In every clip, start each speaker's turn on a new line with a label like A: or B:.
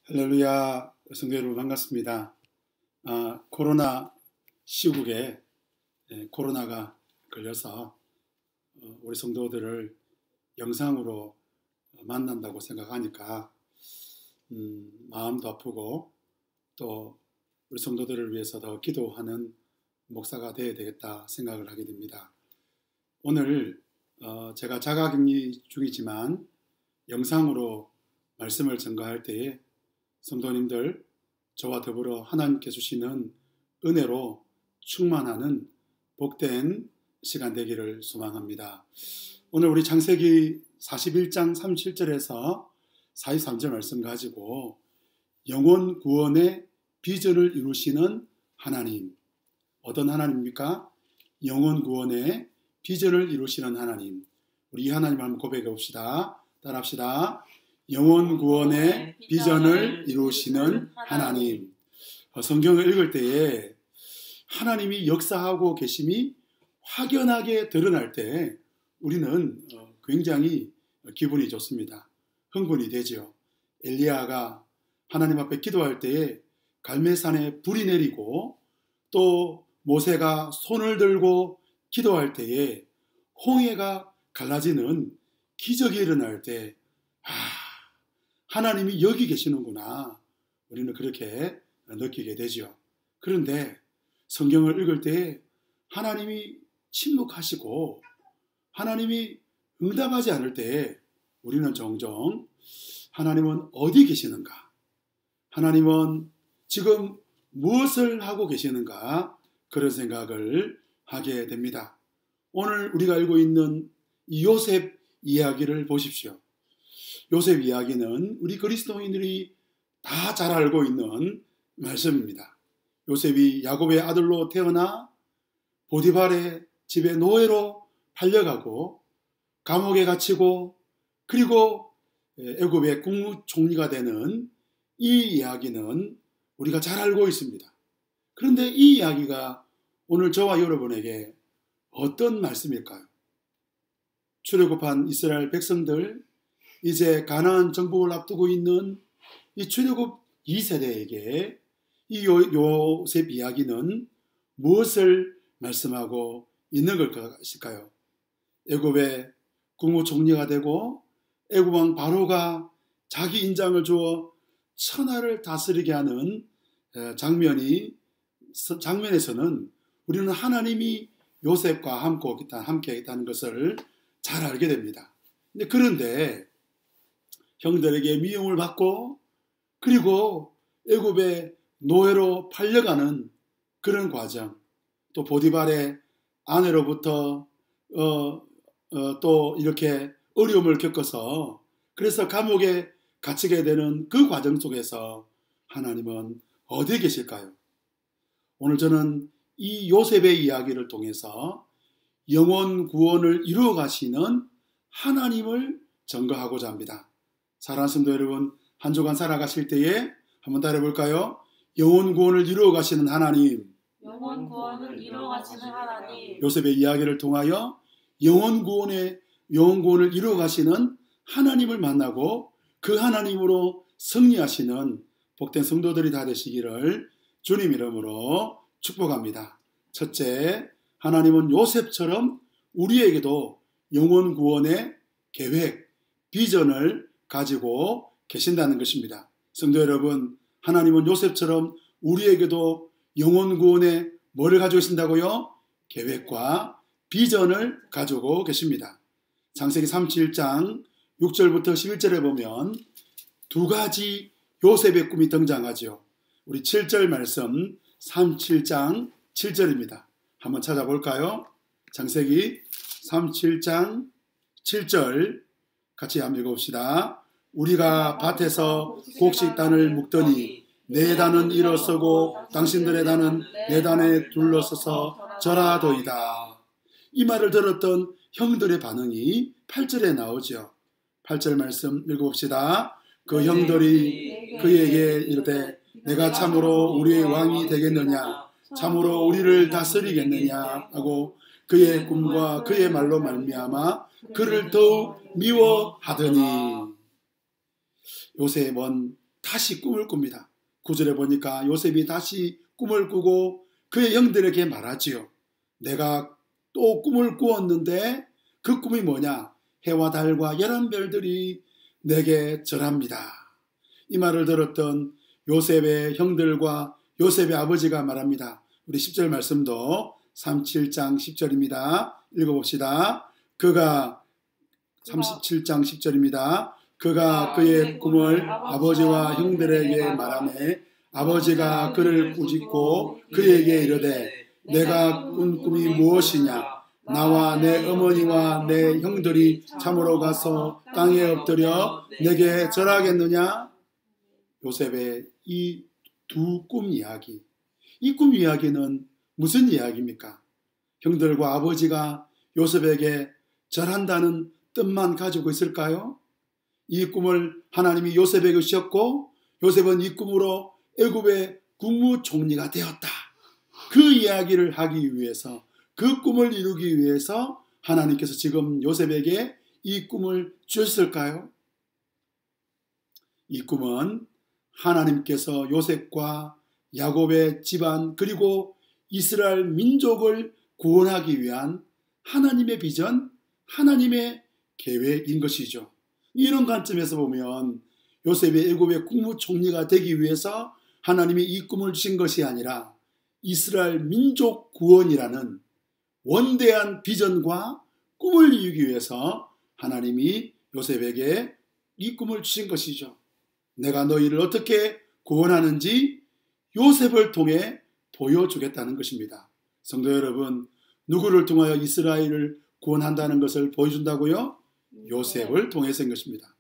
A: 할렐루야, 성도 여러분 반갑습니다. 코로나 시국에 코로나가 걸려서 우리 성도들을 영상으로 만난다고 생각하니까 마음도 아프고 또 우리 성도들을 위해서 더 기도하는 목사가 되어야 되겠다 생각을 하게 됩니다. 오늘 제가 자가격리 중이지만 영상으로 말씀을 전가할 때에 성도님들 저와 더불어 하나님께 주시는 은혜로 충만하는 복된 시간 되기를 소망합니다. 오늘 우리 창세기 41장 37절에서 43절 말씀 가지고 영혼 구원의 비전을 이루시는 하나님, 어떤 하나님입니까? 영혼 구원의 비전을 이루시는 하나님. 우리 이 하나님을 한번 고백해 봅시다. 따라합시다. 영혼 구원의 비전을 이루시는 하나님. 성경을 읽을 때에 하나님이 역사하고 계심이 확연하게 드러날 때 우리는 굉장히 기분이 좋습니다. 흥분이 되죠. 엘리야가 하나님 앞에 기도할 때에 갈멜산에 불이 내리고 또 모세가 손을 들고 기도할 때에 홍해가 갈라지는 기적이 일어날 때 하나님이 여기 계시는구나. 우리는 그렇게 느끼게 되죠. 그런데 성경을 읽을 때 하나님이 침묵하시고 하나님이 응답하지 않을 때 우리는 종종 하나님은 어디 계시는가? 하나님은 지금 무엇을 하고 계시는가? 그런 생각을 하게 됩니다. 오늘 우리가 알고 있는 이 요셉 이야기를 보십시오. 요셉 이야기는 우리 그리스도인들이 다 잘 알고 있는 말씀입니다. 요셉이 야곱의 아들로 태어나 보디발의 집에 노예로 팔려가고 감옥에 갇히고 그리고 애굽의 국무총리가 되는 이 이야기는 우리가 잘 알고 있습니다. 그런데 이 이야기가 오늘 저와 여러분에게 어떤 말씀일까요? 출애굽한 이스라엘 백성들, 이제 가나안 정복을 앞두고 있는 이 출애굽 2세대에게 이 요셉 이야기는 무엇을 말씀하고 있는 것일까요? 애굽의 국무총리가 되고 애굽 왕 바로가 자기 인장을 주어 천하를 다스리게 하는 장면에서는 우리는 하나님이 요셉과 함께 있다는 것을 잘 알게 됩니다. 그런데 형들에게 미움을 받고 그리고 애굽의 노예로 팔려가는 그런 과정, 또 보디발의 아내로부터 또 이렇게 어려움을 겪어서 그래서 감옥에 갇히게 되는 그 과정 속에서 하나님은 어디에 계실까요? 오늘 저는 이 요셉의 이야기를 통해서 영혼 구원을 이루어 가시는 하나님을 전가하고자 합니다. 사랑하는 성도 여러분, 한 주간 살아가실 때에 한번 따라해볼까요? 영혼 구원을 이루어 가시는 하나님.
B: 영혼 구원을 이루어 가시는 하나님.
A: 요셉의 이야기를 통하여 영혼 구원을 이루어 가시는 하나님을 만나고 그 하나님으로 승리하시는 복된 성도들이 다 되시기를 주님 이름으로 축복합니다. 첫째, 하나님은 요셉처럼 우리에게도 영혼 구원의 계획, 비전을 가지고 계신다는 것입니다. 성도 여러분, 하나님은 요셉처럼 우리에게도 영혼 구원의 뭐를 가지고 계신다고요? 계획과 비전을 가지고 계십니다. 창세기 37장 6절부터 11절에 보면 두 가지 요셉의 꿈이 등장하죠. 우리 7절 말씀 37장 7절입니다. 한번 찾아볼까요? 창세기 37장 7절 같이 한번 읽어봅시다. 우리가 밭에서 곡식단을 묶더니 내 단은 일어서고 당신들의 단은 내 단에 둘러서서 절하도이다. 이 말을 들었던 형들의 반응이 8절에 나오죠. 8절 말씀 읽어봅시다. 그 형들이 그에게 이르되 내가 참으로 우리의 왕이 되겠느냐, 참으로 우리를 다스리겠느냐 하고 그의 꿈과 그의 말로 말미암아 그를 더욱 미워하더니 요셉은 다 다시 꿈을 꿉니다. 9절에 보니까 요셉이 다시 꿈을 꾸고 그의 형들에게 말하지요. 내가 또 꿈을 꾸었는데 그 꿈이 뭐냐? 해와 달과 열한 별들이 내게 절합니다. 이 말을 들었던 요셉의 형들과 요셉의 아버지가 말합니다. 우리 10절 말씀도 37장 10절입니다. 읽어봅시다. 37장 10절입니다. 그가 그의 꿈을 아버지와 형들에게 말하매 아버지가 그를 꾸짖고 그에게 이르되 내가 꾼 꿈이 무엇이냐? 나와 내 어머니와 내 형들이 참으로 가서 땅에 엎드려 내게 절하겠느냐? 요셉의 이 두 꿈 이야기. 이 꿈 이야기는 무슨 이야기입니까? 형들과 아버지가 요셉에게 절한다는 뜻만 가지고 있을까요? 이 꿈을 하나님이 요셉에게 주셨고 요셉은 이 꿈으로 애굽의 국무총리가 되었다. 그 이야기를 하기 위해서, 그 꿈을 이루기 위해서 하나님께서 지금 요셉에게 이 꿈을 주셨을까요? 이 꿈은 하나님께서 요셉과 야곱의 집안 그리고 이스라엘 민족을 구원하기 위한 하나님의 비전, 하나님의 계획인 것이죠. 이런 관점에서 보면 요셉이 애굽의 국무총리가 되기 위해서 하나님이 이 꿈을 주신 것이 아니라 이스라엘 민족 구원이라는 원대한 비전과 꿈을 이루기 위해서 하나님이 요셉에게 이 꿈을 주신 것이죠. 내가 너희를 어떻게 구원하는지 요셉을 통해 보여주겠다는 것입니다. 성도 여러분, 누구를 통하여 이스라엘을 구원한다는 것을 보여준다고요? 요셉을 통해서인 것입니다.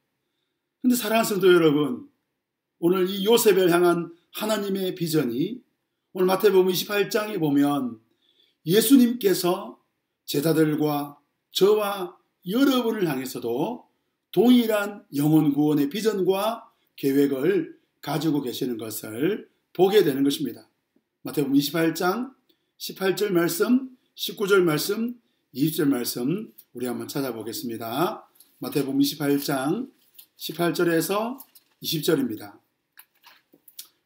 A: 그런데 사랑하는 성도 여러분, 오늘 이 요셉을 향한 하나님의 비전이 오늘 마태복음 28장에 보면 예수님께서 제자들과 저와 여러분을 향해서도 동일한 영혼 구원의 비전과 계획을 가지고 계시는 것을 보게 되는 것입니다. 마태복음 28장 18절 말씀, 19절 말씀, 20절 말씀 우리 한번 찾아보겠습니다. 마태복음 28장 18절에서 20절입니다.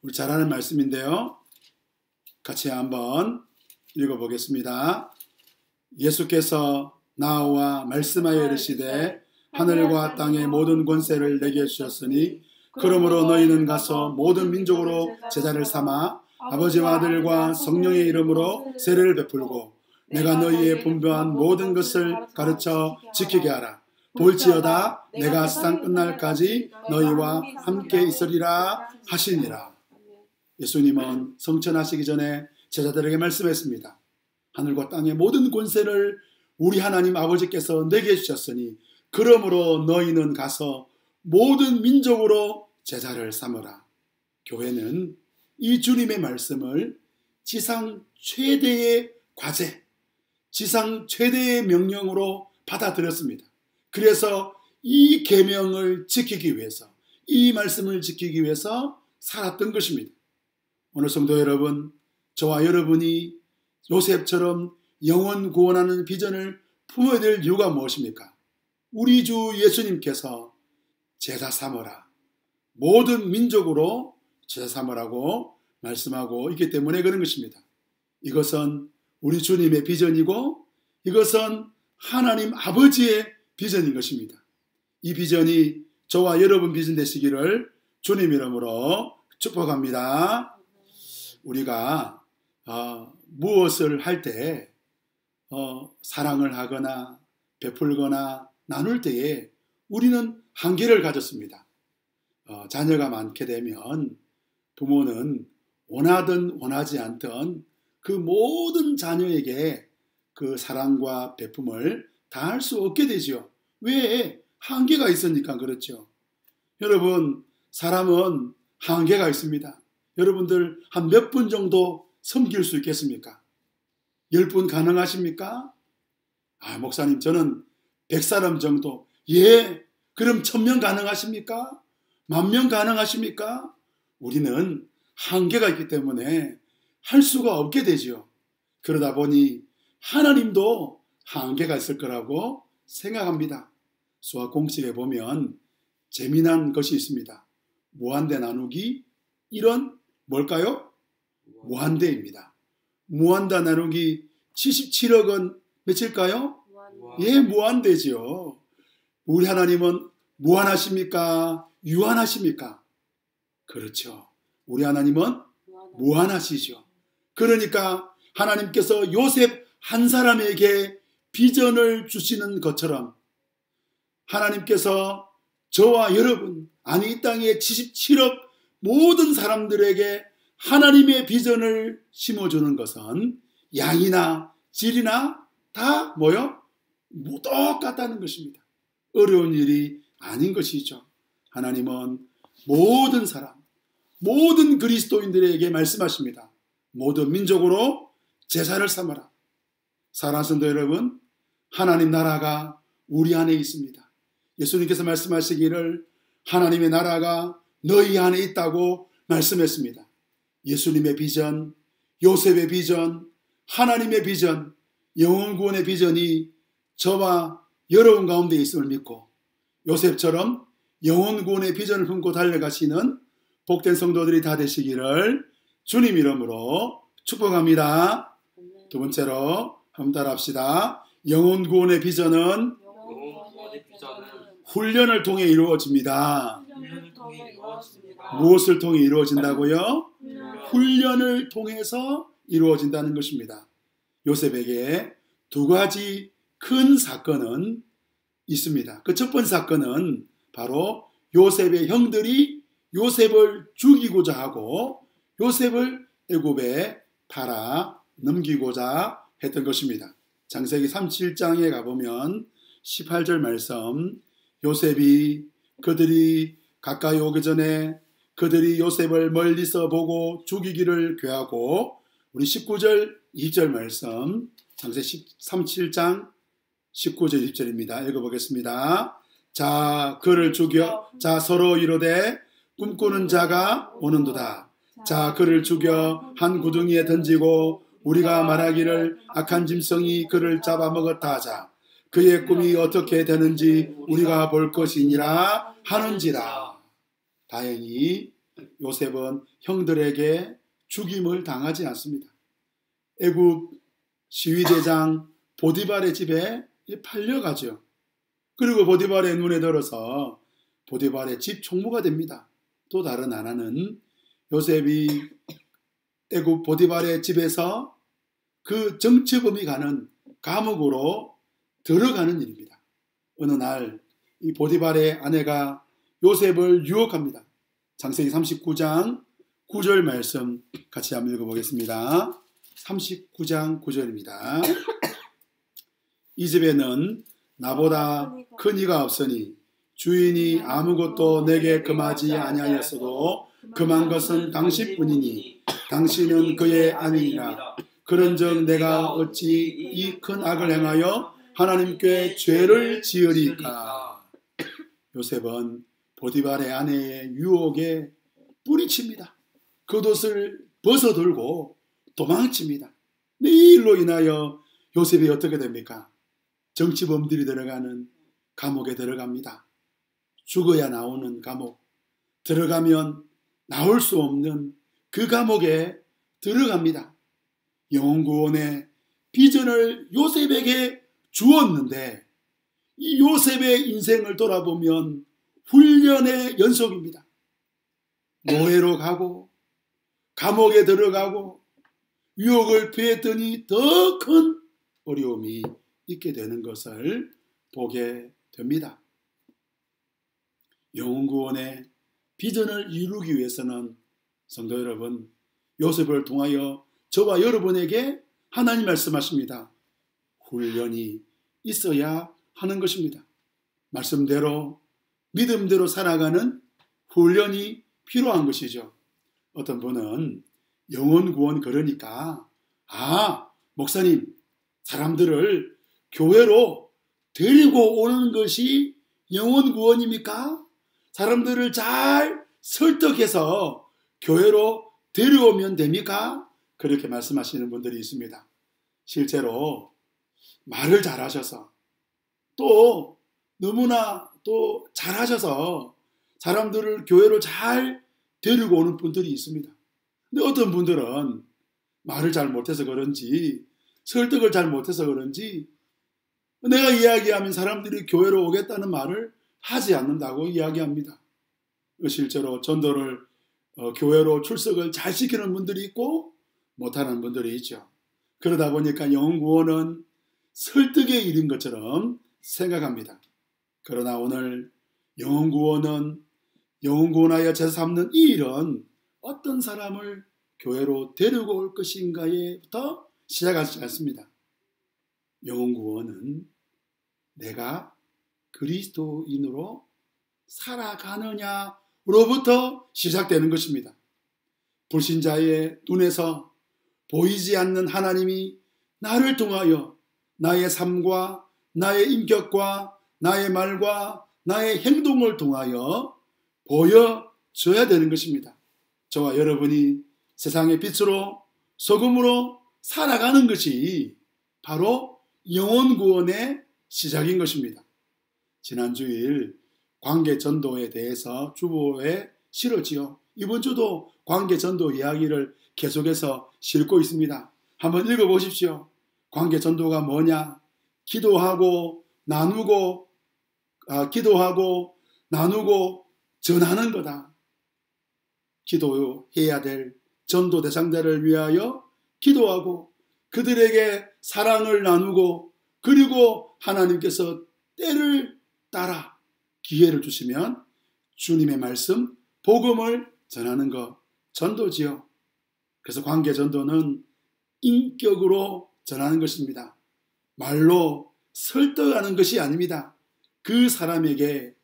A: 우리 잘 아는 말씀인데요. 같이 한번 읽어보겠습니다. 예수께서 나와 말씀하여 이르시되 하늘과 땅의 모든 권세를 내게 주셨으니 그러므로 너희는 가서 모든 민족으로 제자를 삼아 아버지와 아들과 성령의 이름으로 세례를 베풀고 내가 너희의 분부한 모든 것을 가르쳐 지키게 하라. 볼지어다 내가 세상 끝날까지 너희와 함께 있으리라 하시니라. 예수님은 성천하시기 전에 제자들에게 말씀했습니다. 하늘과 땅의 모든 권세를 우리 하나님 아버지께서 내게 주셨으니 그러므로 너희는 가서 모든 민족으로 제자를 삼으라. 교회는 이 주님의 말씀을 지상 최대의 과제, 지상 최대의 명령으로 받아들였습니다. 그래서 이 계명을 지키기 위해서, 이 말씀을 지키기 위해서 살았던 것입니다. 오늘 성도 여러분, 저와 여러분이 요셉처럼 영혼 구원하는 비전을 품어야 될 이유가 무엇입니까? 우리 주 예수님께서 제자 삼으라. 모든 민족으로 제자 삼으라고 말씀하고 있기 때문에 그런 것입니다. 이것은 우리 주님의 비전이고 이것은 하나님 아버지의 비전인 것입니다. 이 비전이 저와 여러분 비전 되시기를 주님 이름으로 축복합니다. 우리가 무엇을 할 때 사랑을 하거나 베풀거나 나눌 때에 우리는 한계를 가졌습니다. 자녀가 많게 되면 부모는 원하든 원하지 않든 그 모든 자녀에게 그 사랑과 베품을 다할 수 없게 되죠. 왜? 한계가 있으니까 그렇죠. 여러분, 사람은 한계가 있습니다. 여러분들 한 몇 분 정도 섬길 수 있겠습니까? 10분 가능하십니까? 목사님, 저는 100사람 정도. 예, 그럼 1000명 가능하십니까? 10,000명 가능하십니까? 우리는 한계가 있기 때문에 할 수가 없게 되죠. 그러다 보니 하나님도 한계가 있을 거라고 생각합니다. 수학 공식에 보면 재미난 것이 있습니다. 무한대 나누기 1은 뭘까요? 무한대입니다. 무한대 나누기 77억은 몇일까요? 예, 무한대죠. 우리 하나님은 무한하십니까? 유한하십니까? 그렇죠. 우리 하나님은 무한하시죠. 그러니까 하나님께서 요셉 한 사람에게 비전을 주시는 것처럼 하나님께서 저와 여러분, 아니 이 땅의 77억 모든 사람들에게 하나님의 비전을 심어주는 것은 양이나 질이나 다 뭐요? 똑같다는 것입니다. 어려운 일이 아닌 것이죠. 하나님은 모든 사람, 모든 그리스도인들에게 말씀하십니다. 모든 민족으로 제사를 삼아라. 사랑하는 성도 여러분, 하나님 나라가 우리 안에 있습니다. 예수님께서 말씀하시기를 하나님의 나라가 너희 안에 있다고 말씀했습니다. 예수님의 비전, 요셉의 비전, 하나님의 비전, 영혼 구원의 비전이 저와 여러분 가운데 있음을 믿고 요셉처럼 영혼 구원의 비전을 품고 달려가시는 복된 성도들이 다 되시기를 주님 이름으로 축복합니다. 두 번째로 한번 따라합시다. 영혼 구원의 비전은 훈련을 통해 이루어집니다. 무엇을 통해 이루어진다고요? 훈련을 통해서 이루어진다는 것입니다. 요셉에게 두 가지 큰 사건은 있습니다. 그 첫 번째 사건은 바로 요셉의 형들이 요셉을 죽이고자 하고 요셉을 애굽에 팔아 넘기고자 했던 것입니다. 창세기 37장에 가보면 18절 말씀, 요셉이 그들이 가까이 오기 전에 그들이 요셉을 멀리서 보고 죽이기를 괴하고, 우리 19절 2절 말씀, 창세기 37장 19절 20절입니다. 읽어보겠습니다. 자 그를 죽여 자 서로 이르되 꿈꾸는 자가 오는도다. 자 그를 죽여 한 구덩이에 던지고 우리가 말하기를 악한 짐승이 그를 잡아먹었다 하자. 그의 꿈이 어떻게 되는지 우리가 볼 것이니라 하는지라. 다행히 요셉은 형들에게 죽임을 당하지 않습니다. 애굽 시위대장 보디발의 집에 팔려가죠. 그리고 보디발의 눈에 들어서 보디발의 집 총무가 됩니다. 또 다른 하나는 요셉이 애굽 보디발의 집에서 그 정치범이 가는 감옥으로 들어가는 일입니다. 어느 날 이 보디발의 아내가 요셉을 유혹합니다. 창세기 39장 9절 말씀 같이 한번 읽어보겠습니다. 39장 9절입니다. 이 집에는 나보다 큰 이가 없으니 주인이 아무것도 내게 금하지 아니하였어도 금한 것은 당신뿐이니 당신은 그의 아니니라. 그런즉 내가 어찌 이 큰 악을 행하여 하나님께 죄를 지으리까. 요셉은 보디발의 아내의 유혹에 뿌리칩니다. 겉옷을 벗어들고 도망칩니다. 이 일로 인하여 요셉이 어떻게 됩니까? 정치범들이 들어가는 감옥에 들어갑니다. 죽어야 나오는 감옥, 들어가면 나올 수 없는 그 감옥에 들어갑니다. 영혼구원의 비전을 요셉에게 주었는데 이 요셉의 인생을 돌아보면 훈련의 연속입니다. 노예로 가고 감옥에 들어가고 유혹을 피했더니 더 큰 어려움이 있게 되는 것을 보게 됩니다. 영혼구원의 비전을 이루기 위해서는 성도 여러분, 요셉을 통하여 저와 여러분에게 하나님 말씀하십니다. 훈련이 있어야 하는 것입니다. 말씀대로 믿음대로 살아가는 훈련이 필요한 것이죠. 어떤 분은 영혼구원 그러니까 목사님, 사람들을 교회로 데리고 오는 것이 영혼구원입니까? 사람들을 잘 설득해서 교회로 데려오면 됩니까? 그렇게 말씀하시는 분들이 있습니다. 실제로 말을 잘하셔서 또 너무나 또 잘하셔서 사람들을 교회로 잘 데리고 오는 분들이 있습니다. 근데 어떤 분들은 말을 잘 못해서 그런지 설득을 잘 못해서 그런지 내가 이야기하면 사람들이 교회로 오겠다는 말을 하지 않는다고 이야기합니다. 실제로 전도를 교회로 출석을 잘 시키는 분들이 있고 못하는 분들이 있죠. 그러다 보니까 영혼구원은 설득의 일인 것처럼 생각합니다. 그러나 오늘 영혼구원하여 제사 삼는 이 일은 어떤 사람을 교회로 데리고 올 것인가에부터 시작하지 않습니다. 영혼구원은 내가 그리스도인으로 살아가느냐로부터 시작되는 것입니다. 불신자의 눈에서 보이지 않는 하나님이 나를 통하여 나의 삶과 나의 인격과 나의 말과 나의 행동을 통하여 보여줘야 되는 것입니다. 저와 여러분이 세상의 빛으로 소금으로 살아가는 것이 바로 영혼구원의 시작인 것입니다. 지난 주일 관계전도에 대해서 주보에 실었지요. 이번 주도 관계전도 이야기를 계속해서 실고 있습니다. 한번 읽어보십시오. 관계전도가 뭐냐? 기도하고 나누고 전하는 거다. 기도해야 될 전도 대상자를 위하여 기도하고 그들에게 사랑을 나누고 그리고 하나님께서 때를 따라 기회를 주시면 주님의 말씀, 복음을 전하는 것, 전도지요. 그래서 관계전도는 인격으로 전하는 것입니다. 말로 설득하는 것이 아닙니다. 그 사람에게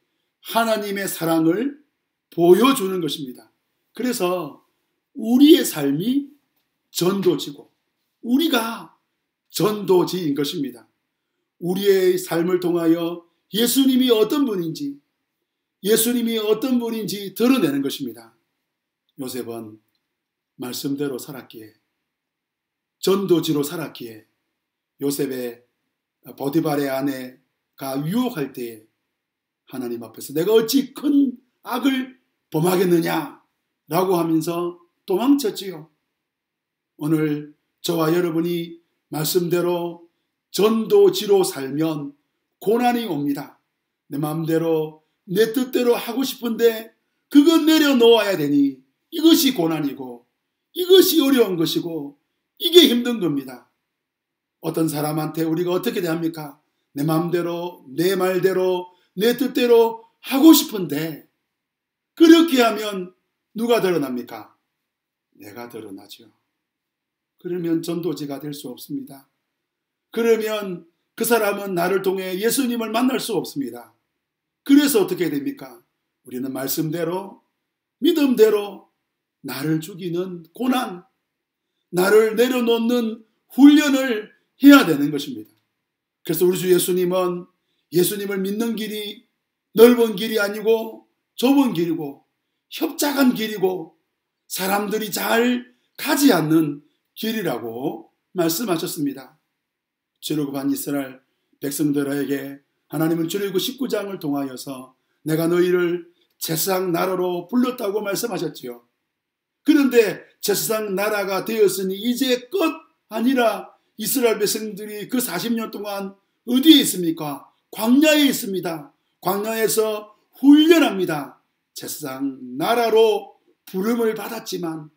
A: 하나님의 사랑을 보여주는 것입니다. 그래서 우리의 삶이 전도지고 우리가 전도지인 것입니다. 우리의 삶을 통하여 예수님이 어떤 분인지 드러내는 것입니다. 요셉은 말씀대로 살았기에, 전도지로 살았기에 요셉의 보디발의 아내가 유혹할 때에 하나님 앞에서 내가 어찌 큰 악을 범하겠느냐라고 하면서 도망쳤지요. 오늘 저와 여러분이 말씀대로 전도지로 살면 고난이 옵니다. 내 마음대로 내 뜻대로 하고 싶은데 그건 내려놓아야 되니 이것이 고난이고 이것이 어려운 것이고 이게 힘든 겁니다. 어떤 사람한테 우리가 어떻게 대합니까? 내 마음대로 내 말대로 내 뜻대로 하고 싶은데 그렇게 하면 누가 드러납니까? 내가 드러나죠. 그러면 전도지가 될 수 없습니다. 그러면 그 사람은 나를 통해 예수님을 만날 수 없습니다. 그래서 어떻게 됩니까? 우리는 말씀대로 믿음대로 나를 죽이는 고난, 나를 내려놓는 훈련을 해야 되는 것입니다. 그래서 우리 주 예수님은 예수님을 믿는 길이 넓은 길이 아니고 좁은 길이고 협착한 길이고 사람들이 잘 가지 않는 길이라고 말씀하셨습니다. 출애굽한 이스라엘 백성들에게 하나님은 출애굽 19장을 통하여서 내가 너희를 제사장 나라로 불렀다고 말씀하셨지요. 그런데 제사장 나라가 되었으니 이제 끝 아니라 이스라엘 백성들이 그 40년 동안 어디에 있습니까? 광야에 있습니다. 광야에서 훈련합니다. 제사장 나라로 부름을 받았지만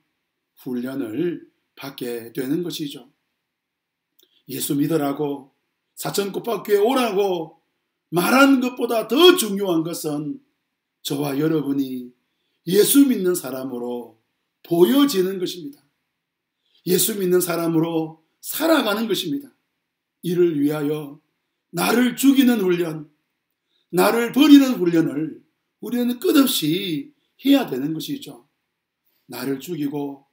A: 훈련을 받게 되는 것이죠. 예수 믿으라고 사천국밥교회 오라고 말하는 것보다 더 중요한 것은 저와 여러분이 예수 믿는 사람으로 보여지는 것입니다. 예수 믿는 사람으로 살아가는 것입니다. 이를 위하여 나를 죽이는 훈련, 나를 버리는 훈련을 우리는 끝없이 해야 되는 것이죠. 나를 죽이고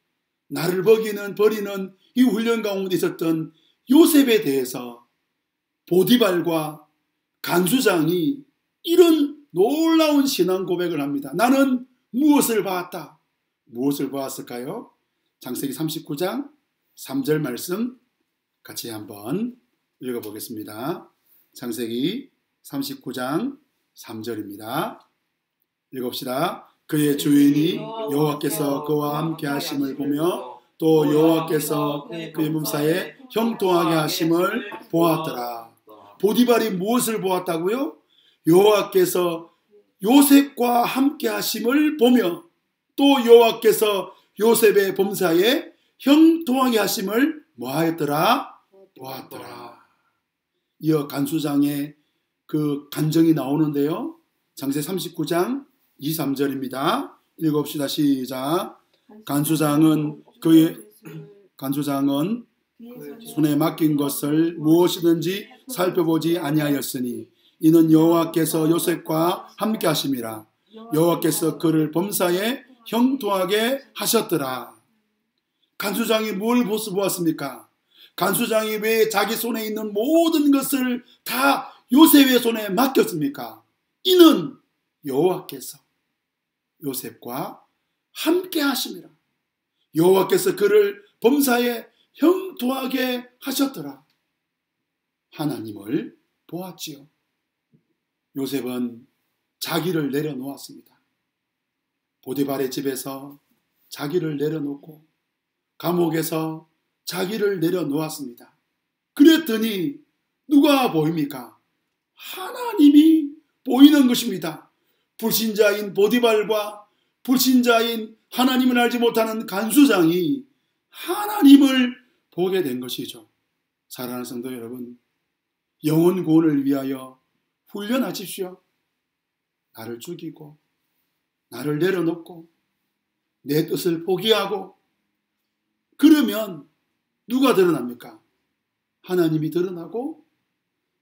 A: 나를 버리는 이 훈련 가운데 있었던 요셉에 대해서 보디발과 간수장이 이런 놀라운 신앙 고백을 합니다. 나는 무엇을 봤다. 무엇을 보았을까요? 창세기 39장 3절 말씀 같이 한번 읽어보겠습니다. 창세기 39장 3절입니다. 읽읍시다. 그의 주인이 여호와께서 그와 함께 하심을 보며 또 여호와께서 그의 몸사에 형통하게 하심을 보았더라. 보디발이 무엇을 보았다고요? 여호와께서 요셉과 함께 하심을 보며 또 여호와께서 요셉의 범사에 형통하게 하심을 뭐하였더라? 보았더라. 이어 간수장의 그 간정이 나오는데요. 창세 39장 23절입니다. 읽읍시다. 시작. 간수장은 손에 맡긴 것을 무엇이든지 살펴보지 아니하였으니 이는 여호와께서 요셉과 함께 하심이라. 여호와께서 그를 범사에 형통하게 하셨더라. 간수장이 뭘 보았습니까? 간수장이 왜 자기 손에 있는 모든 것을 다 요셉의 손에 맡겼습니까? 이는 여호와께서 요셉과 함께 하심이라. 여호와께서 그를 범사에 형통하게 하셨더라. 하나님을 보았지요. 요셉은 자기를 내려놓았습니다. 보디발의 집에서 자기를 내려놓고 감옥에서 자기를 내려놓았습니다. 그랬더니 누가 보입니까? 하나님이 보이는 것입니다. 불신자인 보디발과 불신자인 하나님을 알지 못하는 간수장이 하나님을 보게 된 것이죠. 사랑하는 성도 여러분, 영혼 구원을 위하여 훈련하십시오. 나를 죽이고 나를 내려놓고 내 뜻을 포기하고 그러면 누가 드러납니까? 하나님이 드러나고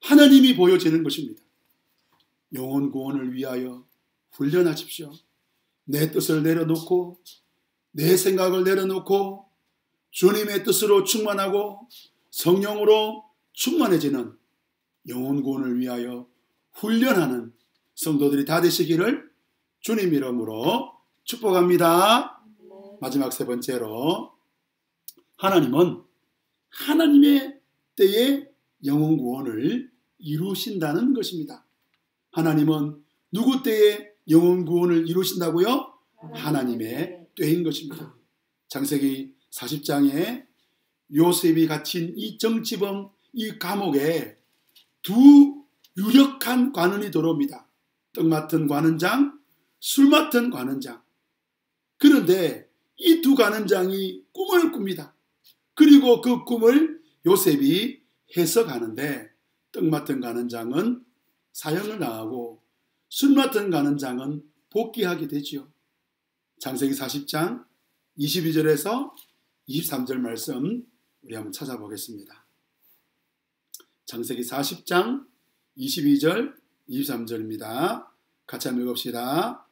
A: 하나님이 보여지는 것입니다. 영혼 구원을 위하여 훈련하십시오. 내 뜻을 내려놓고 내 생각을 내려놓고 주님의 뜻으로 충만하고 성령으로 충만해지는 영혼 구원을 위하여 훈련하는 성도들이 다 되시기를 주님 이름으로 축복합니다. 마지막 세 번째로, 하나님은 하나님의 때에 영혼 구원을 이루신다는 것입니다. 하나님은 누구 때에 영혼 구원을 이루신다고요? 하나님의 때인 것입니다. 창세기 40장에 요셉이 갇힌 이 정치범, 이 감옥에 두 유력한 관원이 들어옵니다. 떡 맡은 관원장, 술 맡은 관원장. 그런데 이 두 관원장이 꿈을 꿉니다. 그리고 그 꿈을 요셉이 해석하는데 떡 맡은 관원장은 사형을 당하고 술 맡은 관원장은 복귀하게 되지요. 창세기 40장 22절에서 23절 말씀 우리 한번 찾아보겠습니다. 창세기 40장 22절 23절입니다. 같이 한번 읽읍시다.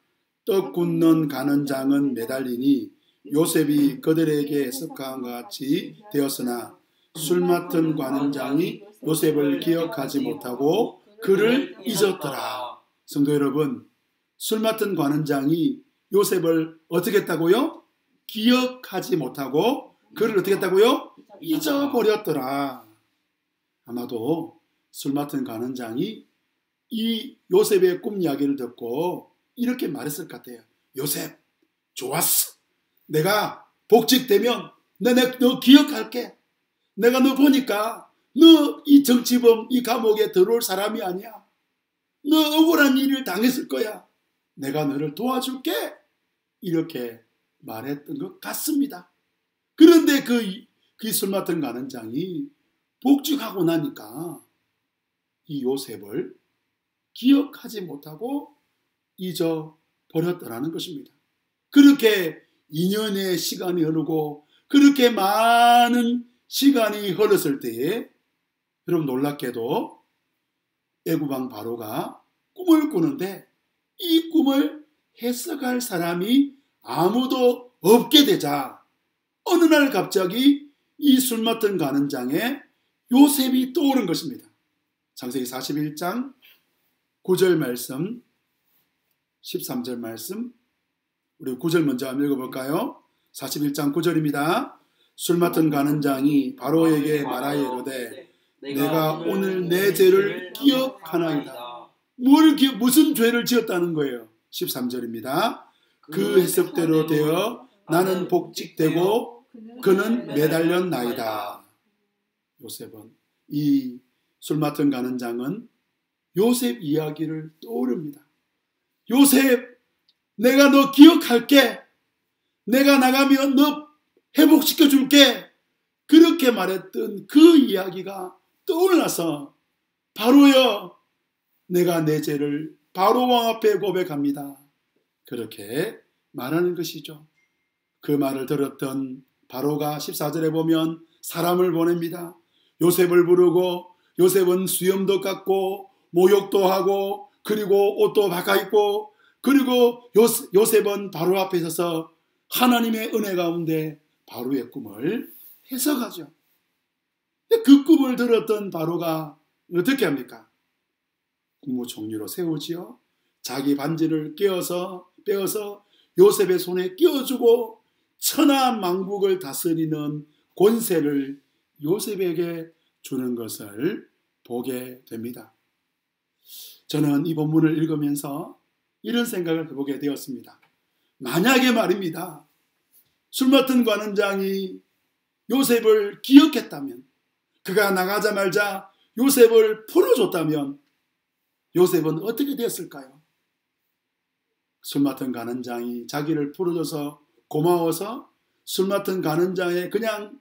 A: 떡 굽는 관원장은 매달리니 요셉이 그들에게 해석한 것 같이 되었으나 술 맡은 관원장이 요셉을 기억하지 못하고 그를 잊었더라. 성도 여러분, 술 맡은 관원장이 요셉을 어떻게 했다고요? 기억하지 못하고 그를 어떻게 했다고요? 잊어버렸더라. 아마도 술 맡은 관원장이 이 요셉의 꿈 이야기를 듣고 이렇게 말했을 것 같아요. 요셉, 좋았어. 내가 복직되면 너 기억할게. 내가 너 보니까 너 이 정치범 이 감옥에 들어올 사람이 아니야. 너 억울한 일을 당했을 거야. 내가 너를 도와줄게. 이렇게 말했던 것 같습니다. 그런데 그 술 맡은 관원장이 복직하고 나니까 이 요셉을 기억하지 못하고 잊어버렸더라는 것입니다. 그렇게 2년의 시간이 흐르고 그렇게 많은 시간이 흘렀을 때에 여러분 놀랍게도 애굽왕 바로가 꿈을 꾸는데 이 꿈을 해석할 사람이 아무도 없게 되자 어느 날 갑자기 이 술 맡은 관원장에 요셉이 떠오른 것입니다. 창세기 41장 9절 말씀 13절 말씀 우리 9절 먼저 한번 읽어볼까요? 41장 9절입니다. 술 맡은 관원장이 바로에게 말하여 이르되 내가 오늘 내 죄를 기억하나이다. 무슨 죄를 지었다는 거예요? 13절입니다. 그 해석대로 되어 나는 복직되고 그는 매달렸나이다. 요셉은, 이 술 맡은 가는 장은 요셉 이야기를 떠오릅니다. 요셉, 내가 너 기억할게. 내가 나가면 너 회복시켜 줄게. 그렇게 말했던 그 이야기가 떠올라서, 바로여, 내가 내 죄를 바로 왕 앞에 고백합니다. 그렇게 말하는 것이죠. 그 말을 들었던 바로가 14절에 보면 사람을 보냅니다. 요셉을 부르고, 요셉은 수염도 깎고 모욕도 하고 그리고 옷도 바꿔입고, 그리고 요셉은 바로 앞에 서서 하나님의 은혜 가운데 바로의 꿈을 해석하죠. 그 꿈을 들었던 바로가 어떻게 합니까? 국무총리로 세우지요. 자기 반지를 빼어서 요셉의 손에 끼워주고 천하 만국을 다스리는 권세를 요셉에게 주는 것을 보게 됩니다. 저는 이 본문을 읽으면서 이런 생각을 해보게 되었습니다. 만약에 말입니다, 술 맡은 관원장이 요셉을 기억했다면, 그가 나가자마자 요셉을 풀어줬다면 요셉은 어떻게 되었을까요? 술 맡은 관원장이 자기를 풀어줘서 고마워서 술 맡은 관원장의 그냥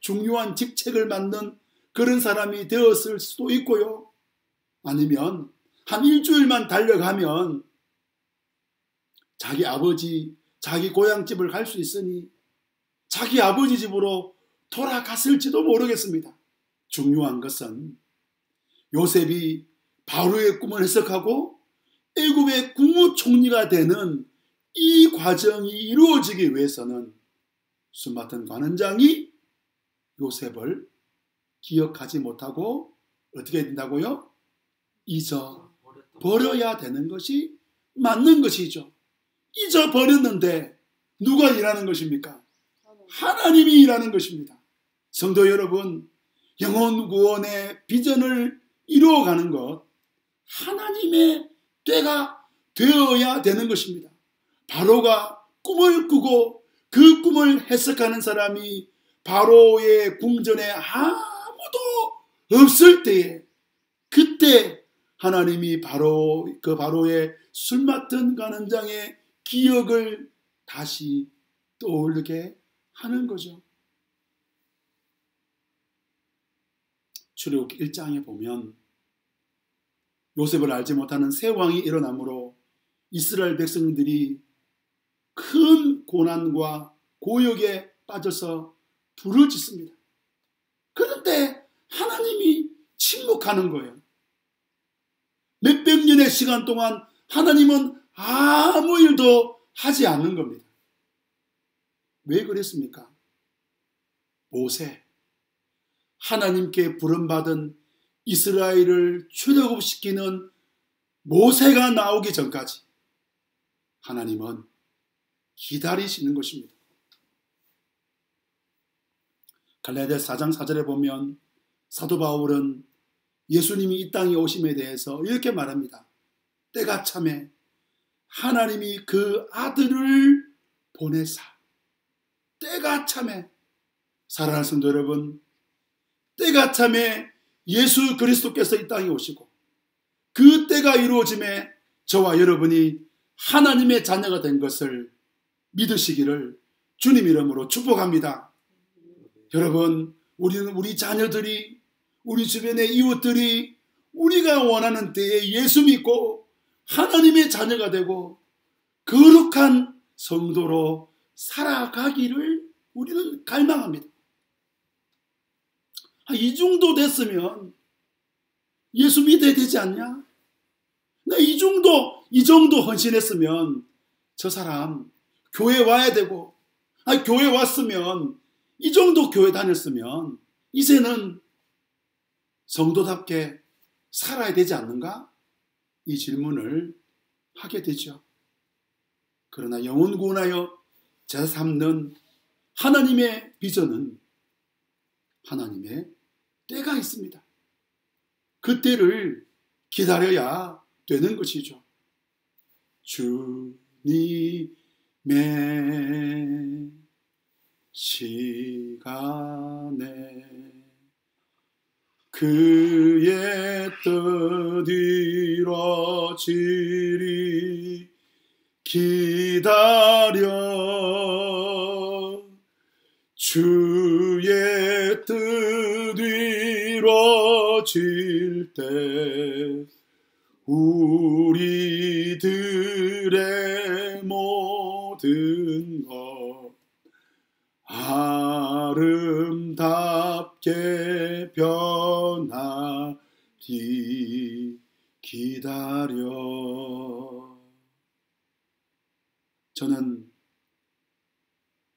A: 중요한 직책을 맡는 그런 사람이 되었을 수도 있고요. 아니면 한 일주일만 달려가면 자기 아버지, 자기 고향집을 갈 수 있으니 자기 아버지 집으로 돌아갔을지도 모르겠습니다. 중요한 것은 요셉이 바로의 꿈을 해석하고 애굽의 국무총리가 되는 이 과정이 이루어지기 위해서는 술 맡은 관원장이 요셉을 기억하지 못하고 어떻게 된다고요? 잊어버려야 되는 것이 맞는 것이죠. 잊어버렸는데 누가 일하는 것입니까? 하나님이 일하는 것입니다. 성도 여러분, 영혼 구원의 비전을 이루어가는 것, 하나님의 때가 되어야 되는 것입니다. 바로가 꿈을 꾸고 그 꿈을 해석하는 사람이 바로의 궁전에 아무도 없을 때에, 그때 하나님이 바로의 술 맡은 관원장의 기억을 다시 떠오르게 하는 거죠. 출애굽기 1장에 보면 요셉을 알지 못하는 새 왕이 일어나므로 이스라엘 백성들이 큰 고난과 고역에 빠져서 불을 짓습니다. 그런데 하나님이 침묵하는 거예요. 몇백 년의 시간 동안 하나님은 아무 일도 하지 않는 겁니다. 왜 그랬습니까? 모세, 하나님께 부름받은 이스라엘을 출애굽시키는 모세가 나오기 전까지 하나님은 기다리시는 것입니다. 갈라디아서 4장 4절에 보면 사도 바울은 예수님이 이 땅에 오심에 대해서 이렇게 말합니다. 때가 참에 하나님이 그 아들을 보내사, 때가 참에, 사랑하는 성도 여러분, 때가 참에 예수 그리스도께서 이 땅에 오시고 그 때가 이루어짐에 저와 여러분이 하나님의 자녀가 된 것을 믿으시기를 주님 이름으로 축복합니다. 여러분, 우리는 우리 자녀들이, 우리 주변의 이웃들이 우리가 원하는 때에 예수 믿고 하나님의 자녀가 되고 거룩한 성도로 살아가기를 우리는 갈망합니다. 이 정도 됐으면 예수 믿어야 되지 않냐? 나 이 정도 헌신했으면 저 사람 교회 와야 되고, 교회 왔으면, 이 정도 교회 다녔으면 이제는 성도답게 살아야 되지 않는가? 이 질문을 하게 되죠. 그러나 영혼 구원하여 제사 삼는 하나님의 비전은 하나님의 때가 있습니다. 그 때를 기다려야 되는 것이죠. 주님의 시간에 그의 뜻 이뤄지리 기다려 주의 뜻 이뤄질 때 우리들의 모든 것 아름답게 변하리 기다려. 저는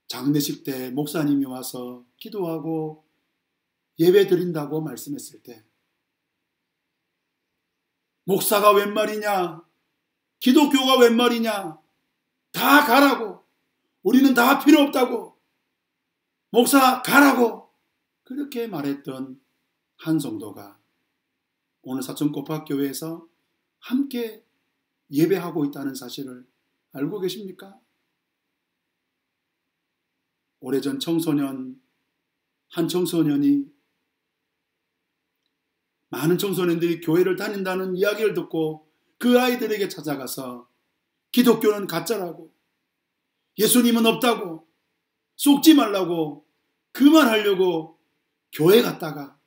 A: 장례식 때 목사님이 와서 기도하고 예배 드린다고 말씀했을 때 목사가 웬 말이냐, 기독교가 웬 말이냐, 다 가라고, 우리는 다 필요 없다고, 목사 가라고 그렇게 말했던 한 성도가 오늘 사천고팍교회에서 함께 예배하고 있다는 사실을 알고 계십니까? 오래전 한 청소년이 많은 청소년들이 교회를 다닌다는 이야기를 듣고 그 아이들에게 찾아가서 기독교는 가짜라고, 예수님은 없다고, 속지 말라고 그만하려고 교회 갔다가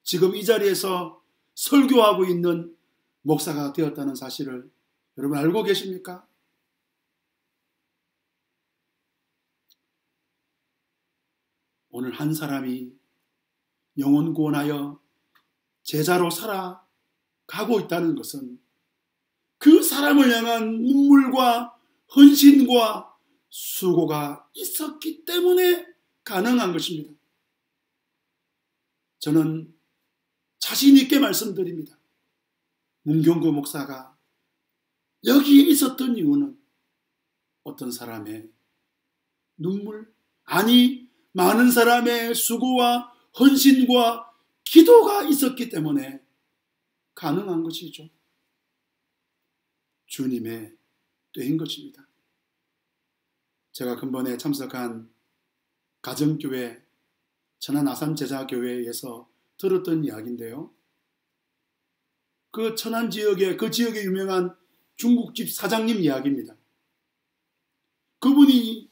A: 지금 이 자리에서 설교하고 있는 목사가 되었다는 사실을 여러분 알고 계십니까? 오늘 한 사람이 영혼 구원하여 제자로 살아가고 있다는 것은 그 사람을 향한 눈물과 헌신과 수고가 있었기 때문에 가능한 것입니다. 저는 자신 있게 말씀드립니다. 문경구 목사가 여기에 있었던 이유는 어떤 사람의 눈물, 아니 많은 사람의 수고와 헌신과 기도가 있었기 때문에 가능한 것이죠. 주님의 때인 것입니다. 제가 근본에 참석한 가정교회 천안 아산제자교회에서 들었던 이야기인데요. 그 천안 지역에 유명한 중국집 사장님 이야기입니다. 그분이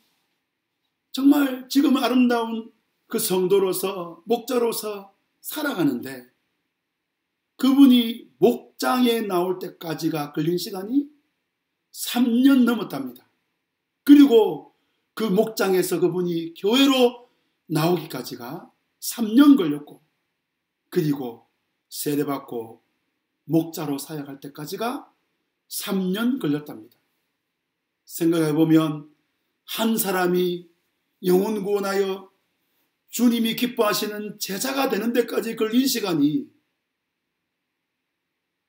A: 정말 지금 아름다운 그 성도로서 목자로서 살아가는데 그분이 목장에 나올 때까지가 걸린 시간이 3년 넘었답니다. 그리고 그 목장에서 그분이 교회로 나오기까지가 3년 걸렸고, 그리고 세례받고 목자로 사역할 때까지가 3년 걸렸답니다. 생각해보면 한 사람이 영혼 구원하여 주님이 기뻐하시는 제자가 되는 데까지 걸린 시간이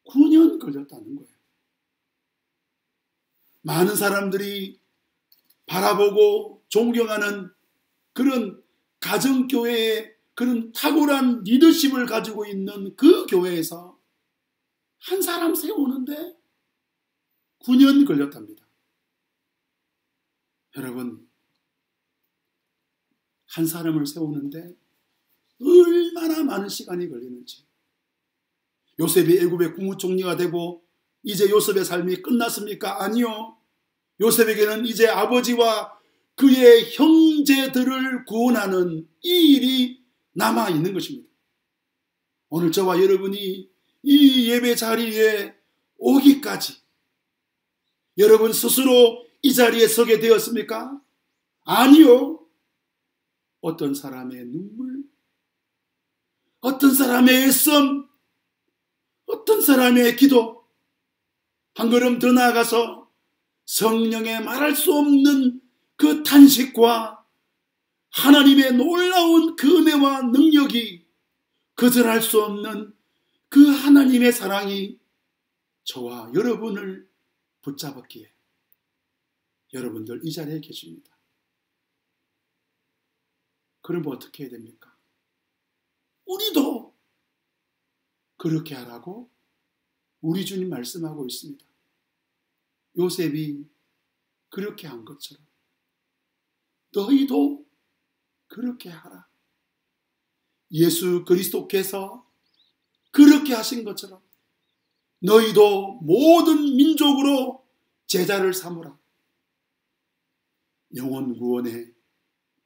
A: 9년 걸렸다는 거예요. 많은 사람들이 바라보고 존경하는 그런 가정교회의 그런 탁월한 리더십을 가지고 있는 그 교회에서 한 사람 세우는데 9년 걸렸답니다. 여러분, 한 사람을 세우는데 얼마나 많은 시간이 걸리는지. 요셉이 애굽의 국무총리가 되고 이제 요셉의 삶이 끝났습니까? 아니요. 요셉에게는 이제 아버지와 그의 형제들을 구원하는 이 일이 남아있는 것입니다. 오늘 저와 여러분이 이 예배 자리에 오기까지 여러분 스스로 이 자리에 서게 되었습니까? 아니요. 어떤 사람의 눈물, 어떤 사람의 애씀, 어떤 사람의 기도, 한 걸음 더 나아가서 성령의 말할 수 없는 그 탄식과 하나님의 놀라운 그 은혜와 능력이 거절할 수 없는 그 하나님의 사랑이 저와 여러분을 붙잡았기에 여러분들 이 자리에 계십니다. 그럼 어떻게 해야 됩니까? 우리도 그렇게 하라고 우리 주님 말씀하고 있습니다. 요셉이 그렇게 한 것처럼 너희도 그렇게 하라. 예수 그리스도께서 그렇게 하신 것처럼 너희도 모든 민족으로 제자를 삼으라. 영혼 구원의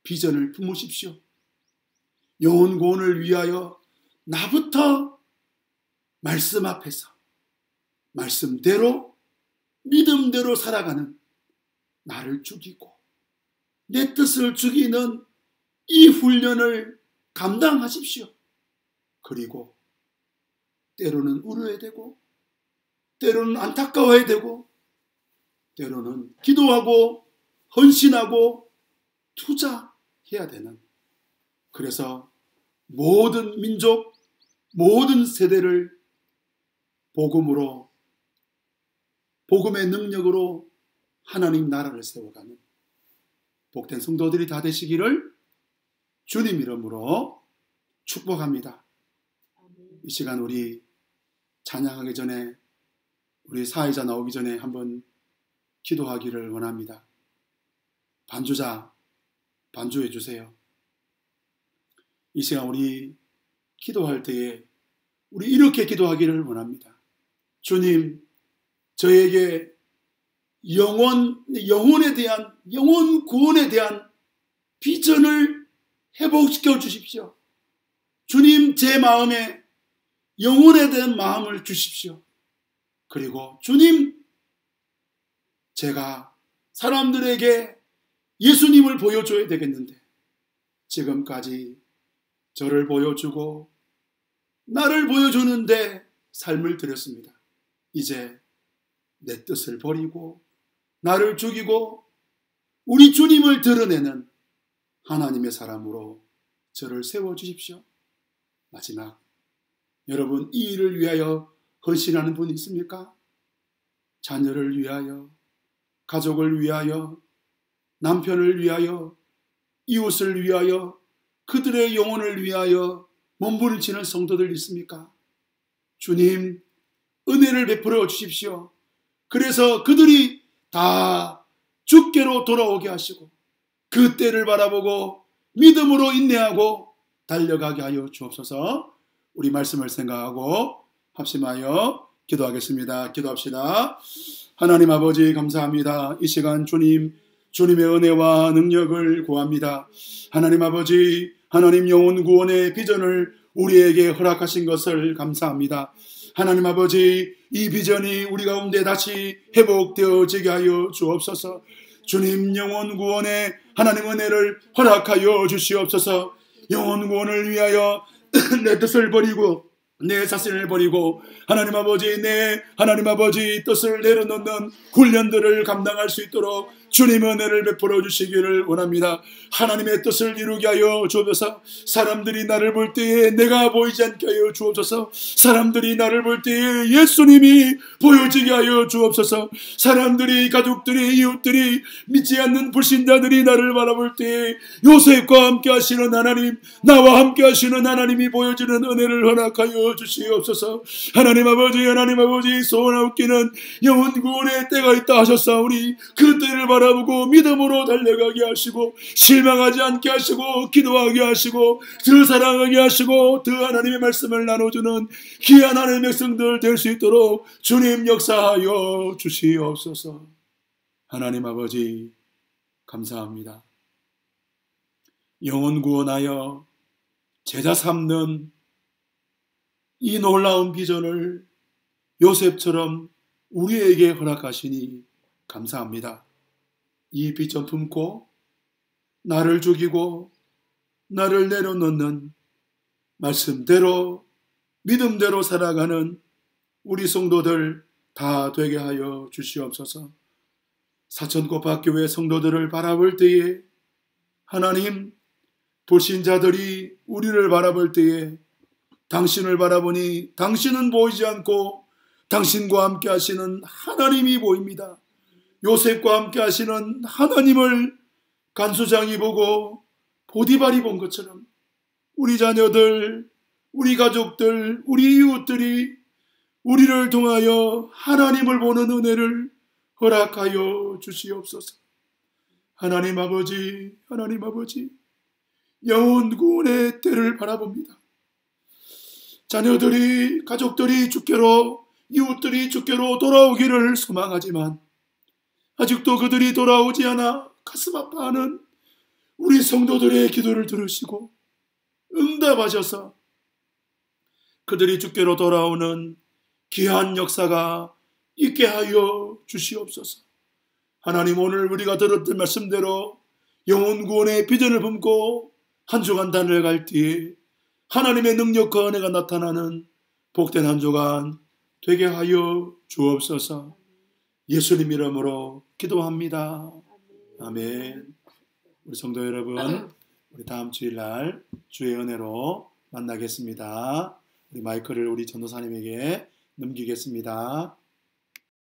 A: 비전을 품으십시오. 영혼 구원을 위하여 나부터 말씀 앞에서 말씀대로 믿음대로 살아가는 나를 죽이고 내 뜻을 죽이는 이 훈련을 감당하십시오. 그리고 때로는 울어야 되고 때로는 안타까워야 되고 때로는 기도하고 헌신하고 투자해야 되는, 그래서 모든 민족, 모든 세대를 복음으로, 복음의 능력으로 하나님 나라를 세워가는 복된 성도들이 다 되시기를 주님 이름으로 축복합니다. 이 시간 우리 찬양하기 전에, 우리 사회자 나오기 전에 한번 기도하기를 원합니다. 반주자 반주해 주세요. 이 시간 우리 기도할 때에 우리 이렇게 기도하기를 원합니다. 주님, 저에게 영혼에 대한, 영혼 구원에 대한 비전을 회복시켜 주십시오. 주님, 제 마음에 영혼에 대한 마음을 주십시오. 그리고 주님, 제가 사람들에게 예수님을 보여줘야 되겠는데 지금까지 저를 보여주고 나를 보여주는데 삶을 들였습니다. 이제 내 뜻을 버리고 나를 죽이고 우리 주님을 드러내는 하나님의 사람으로 저를 세워주십시오. 마지막, 여러분 이 일을 위하여 헌신하는 분이 있습니까? 자녀를 위하여, 가족을 위하여, 남편을 위하여, 이웃을 위하여, 그들의 영혼을 위하여 몸부림치는 성도들 있습니까? 주님, 은혜를 베풀어 주십시오. 그래서 그들이 다 주께로 돌아오게 하시고 그 때를 바라보고 믿음으로 인내하고 달려가게 하여 주옵소서. 우리 말씀을 생각하고 합심하여 기도하겠습니다. 기도합시다. 하나님 아버지, 감사합니다. 이 시간 주님의 은혜와 능력을 구합니다. 하나님 아버지, 하나님 영혼 구원의 비전을 우리에게 허락하신 것을 감사합니다. 하나님 아버지, 이 비전이 우리 가운데 다시 회복되어지게 하여 주옵소서. 주님, 영혼 구원의 하나님 은혜를 허락하여 주시옵소서. 영혼 구원을 위하여 내 뜻을 버리고 내 자신을 버리고 하나님 아버지 뜻을 내려놓는 훈련들을 감당할 수 있도록 주님의 은혜를 베풀어 주시기를 원합니다. 하나님의 뜻을 이루게 하여 주옵소서. 사람들이 나를 볼 때에 내가 보이지 않게 하여 주옵소서. 사람들이 나를 볼 때에 예수님이 보여지게 하여 주옵소서. 사람들이, 가족들이, 이웃들이, 믿지 않는 불신자들이 나를 바라볼 때에 요셉과 함께 하시는 하나님, 나와 함께 하시는 하나님이 보여지는 은혜를 허락하여 주시옵소서. 하나님 아버지, 소원하옵기는 영혼 구원의 때가 있다 하셨사오니 그 때를 바라보고 믿음으로 달려가게 하시고 실망하지 않게 하시고 기도하게 하시고 더 사랑하게 하시고 더 하나님의 말씀을 나눠주는 귀한 하나님의 백성들 될 수 있도록 주님 역사하여 주시옵소서. 하나님 아버지, 감사합니다. 영혼 구원하여 제자 삼는 이 놀라운 비전을 요셉처럼 우리에게 허락하시니 감사합니다. 이 비전 품고 나를 죽이고 나를 내려놓는 말씀대로 믿음대로 살아가는 우리 성도들 다 되게 하여 주시옵소서. 사천고박교회 성도들을 바라볼 때에 하나님, 불신자들이 우리를 바라볼 때에 당신을 바라보니 당신은 보이지 않고 당신과 함께 하시는 하나님이 보입니다. 요셉과 함께 하시는 하나님을 간수장이 보고 보디발이 본 것처럼 우리 자녀들, 우리 가족들, 우리 이웃들이 우리를 통하여 하나님을 보는 은혜를 허락하여 주시옵소서. 하나님 아버지, 하나님 아버지, 영혼 구원의 때를 바라봅니다. 자녀들이, 가족들이 주께로, 이웃들이 주께로 돌아오기를 소망하지만 아직도 그들이 돌아오지 않아 가슴 아파하는 우리 성도들의 기도를 들으시고 응답하셔서 그들이 주께로 돌아오는 귀한 역사가 있게 하여 주시옵소서. 하나님, 오늘 우리가 들었던 말씀대로 영혼 구원의 비전을 품고 한 주간 달려갈 뒤에 하나님의 능력과 은혜가 나타나는 복된 한 주간 되게 하여 주옵소서. 예수님 이름으로 기도합니다. 아멘. 우리 성도 여러분, 우리 다음 주일날 주의 은혜로 만나겠습니다. 우리 마이크를 우리 전도사님에게 넘기겠습니다.